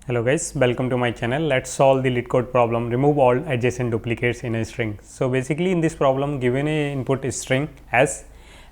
Hello guys, welcome to my channel. Let's solve the LeetCode problem, remove all adjacent duplicates in a string. So basically in this problem, given a input string s,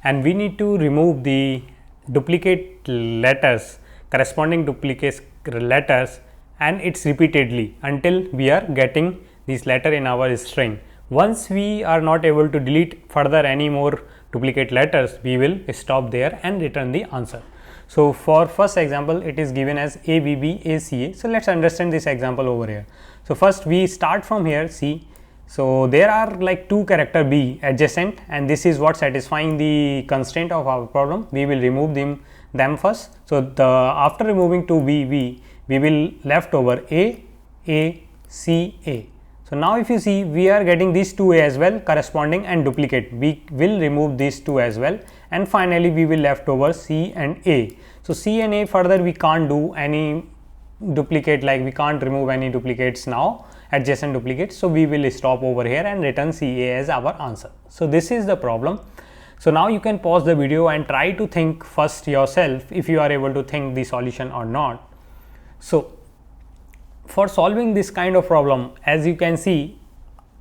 and we need to remove the duplicate letters, corresponding duplicate letters, and it's repeatedly until we are getting this letter in our string. Once we are not able to delete further any more duplicate letters, we will stop there and return the answer. So for first example, it is given as ABB ACA. So let's understand this example over here. So first we start from here C. So there are like two character B adjacent, and this is what satisfying the constraint of our problem. We will remove them first. So after removing two B, we will left over A, C, A. So now if you see, we are getting these two as well corresponding and duplicate. We will remove these two as well, and finally we will left over C and A. So C and A, further we can't do any duplicate, like we can't remove any duplicates now, adjacent duplicates. So we will stop over here and return CA as our answer. So this is the problem. So now you can pause the video and try to think first yourself if you are able to think the solution or not. So for solving this kind of problem, as you can see,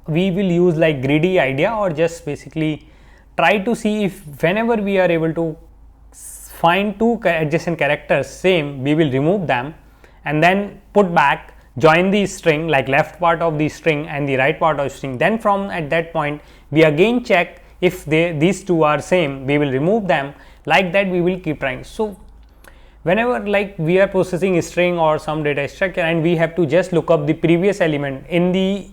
we will use like greedy idea, or just basically try to see if whenever we are able to find two adjacent characters same, we will remove them and then put back, join the string, like left part of the string and the right part of the string. Then from at that point we again check if these two are same, we will remove them. Like that we will keep trying. So whenever like we are processing a string or some data structure, and we have to just look up the previous element in the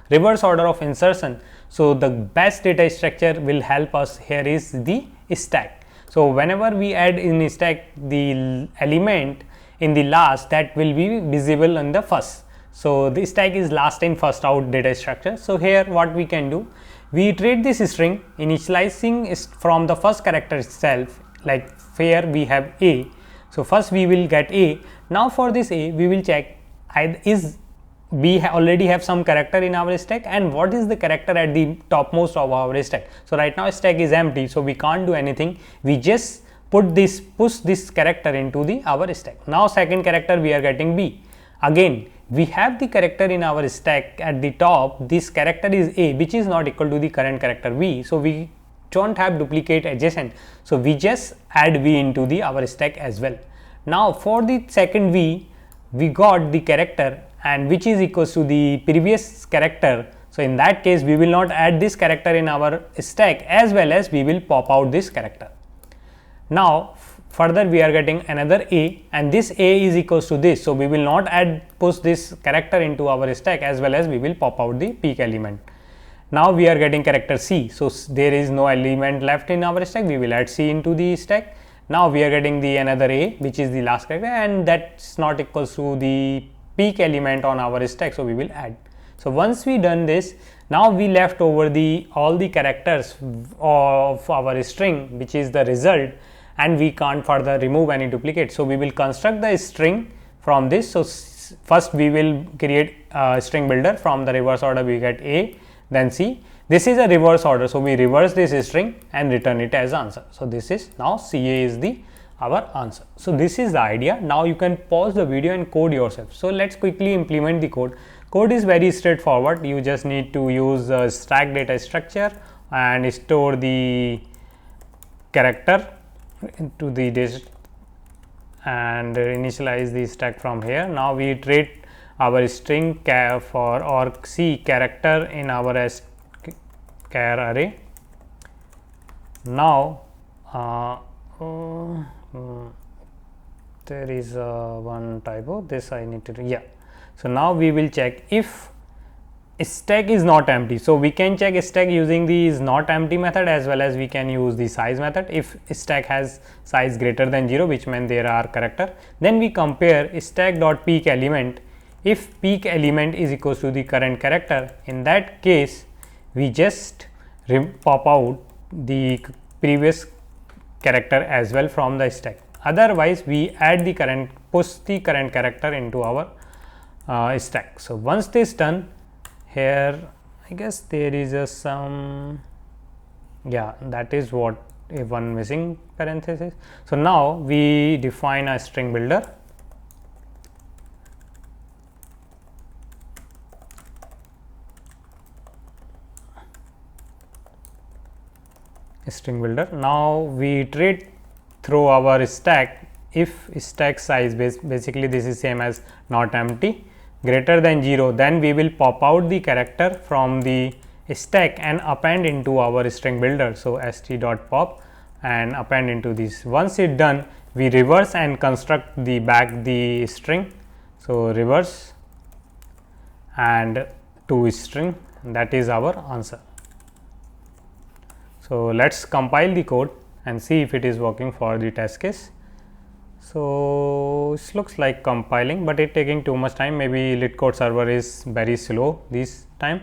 reverse order of insertion. So the best data structure will help us here is the stack. So whenever we add in stack the element in the last, that will be visible in the first. So the stack is last in first out data structure. So here what we can do, we iterate this string initializing from the first character itself. Like here we have A, so first we will get A. Now for this A, we will check is we already have some character in our stack, and what is the character at the topmost of our stack. So right now stack is empty, so we can't do anything. We just push this character into our stack. Now second character we are getting B. Again we have the character in our stack at the top. This character is A, which is not equal to the current character B. So we don't have duplicate adjacent, so we just add V into our stack as well. Now for the second V, we got the character and which is equals to the previous character. So in that case we will not add this character in our stack, as well as we will pop out this character. Now further we are getting another A, and this A is equals to this, so we will not push this character into our stack, as well as we will pop out the peak element. Now we are getting character C, so there is no element left in our stack, we will add C into the stack. Now we are getting the another A, which is the last character, and that's not equals to the peak element on our stack, so we will add. So once we done this, now we left over all the characters of our string, which is the result, and we can't further remove any duplicate. So we will construct the string from this. So first we will create a string builder. From the reverse order we get A, then C. This is a reverse order, so we reverse this string and return it as answer. So this is now CA is our answer. So this is the idea. Now you can pause the video and code yourself. So let's quickly implement the code. Code is very straightforward. You just need to use a stack data structure and store the character into the disk and initialize the stack from here. Now we iterate our string or C character in our char array. Now there is one typo, this I need to So now we will check if stack is not empty. So we can check stack using the is not empty method, as well as we can use the size method. If stack has size greater than 0, which means there are character, then we compare stack dot peak element. If peak element is equals to the current character, in that case we just pop out the previous character as well from the stack. Otherwise we add the push the current character into our stack. So once this done, here I guess there is that is what one missing parenthesis. So now we define a string builder string builder. Now we iterate through our stack. If stack size basically this is same as not empty greater than 0, then we will pop out the character from the stack and append into our string builder. So st.pop and append into this. Once it done, we reverse and construct the back the string. So reverse and to string, that is our answer. So let's compile the code and see if it is working for the test case. So it looks like compiling, but it taking too much time. Maybe LeetCode server is very slow this time.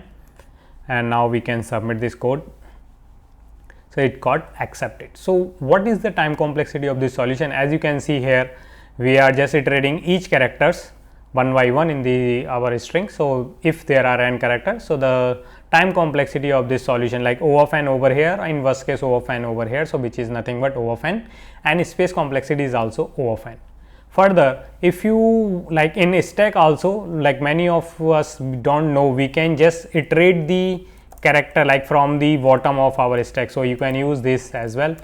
And now we can submit this code. So it got accepted. So what is the time complexity of this solution? As you can see here, we are just iterating each characters one by one in the our string. So if there are n characters, so the time complexity of this solution, like O of n over here, in worst case O of n over here, so which is nothing but O of n, and space complexity is also O of n. Further, if you like in stack also, like many of us don't know, we can just iterate the character like from the bottom of our stack. So you can use this as well,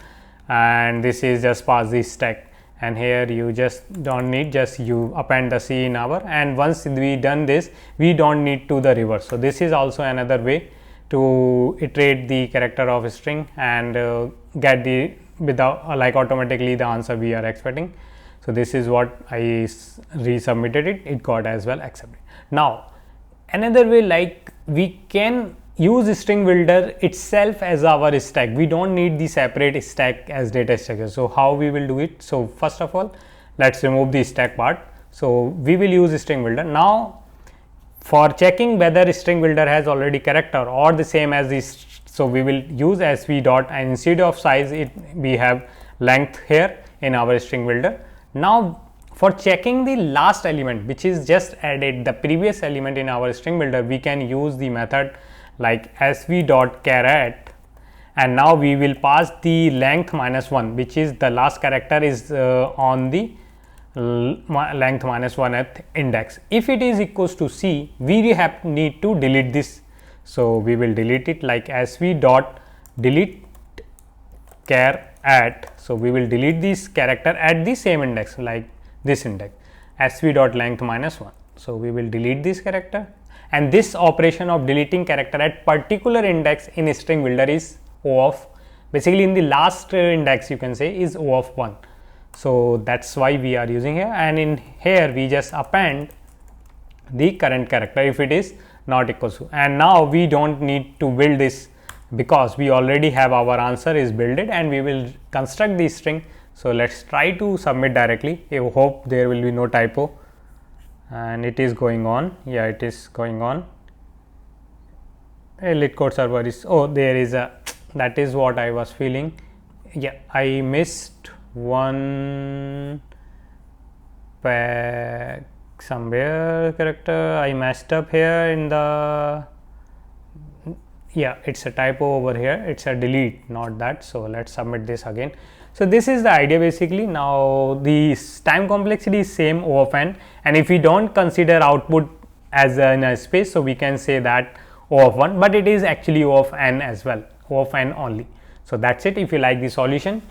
and this is just pass the stack, and here you just don't need, just you append the C in our, and once we done this, we don't need to the reverse. So this is also another way to iterate the character of a string and get the without like automatically the answer we are expecting. So this is what I resubmitted it, it got as well accepted. Now another way, like we can use string builder itself as our stack. We don't need the separate stack as data structure. So how we will do it? So first of all, let's remove the stack part. So we will use string builder. Now for checking whether string builder has already character or the same as this, so we will use sv dot, and instead of size we have length here in our string builder. Now for checking the last element which is just added the previous element in our string builder, we can use the method like sv dot caret, and now we will pass the length minus 1, which is the last character is on the length minus 1th index. If it is equals to C, we need to delete this. So we will delete it like sv dot delete char at. So we will delete this character at the same index, like this index sv dot length minus 1. So we will delete this character, and this operation of deleting character at particular index in string builder is O of, basically in the last index you can say is O of 1. So that's why we are using here, and in here we just append the current character if it is not equal to, and now we don't need to build this because we already have our answer is builded, and we will construct the string. So let's try to submit directly. I hope there will be no typo, and it is going on. Yeah, it is going on. A LeetCode server is, oh, there is a, that is what I was feeling. Yeah, I missed one somewhere character. I messed up here in the, yeah, it's a typo over here, it's a delete, not that. So let's submit this again. So this is the idea basically. Now the time complexity is same O of n, and if we don't consider output as in a space, so we can say that O of 1, but it is actually O of n as well, O of n only. So that's it. If you like the solution,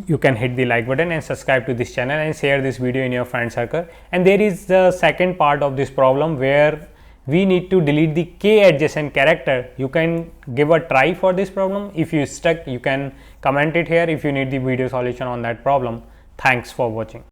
you can hit the like button and subscribe to this channel and share this video in your friend circle. And there is the second part of this problem where we need to delete the k adjacent character. You can give a try for this problem. If you stuck, you can comment it here if you need the video solution on that problem. Thanks for watching.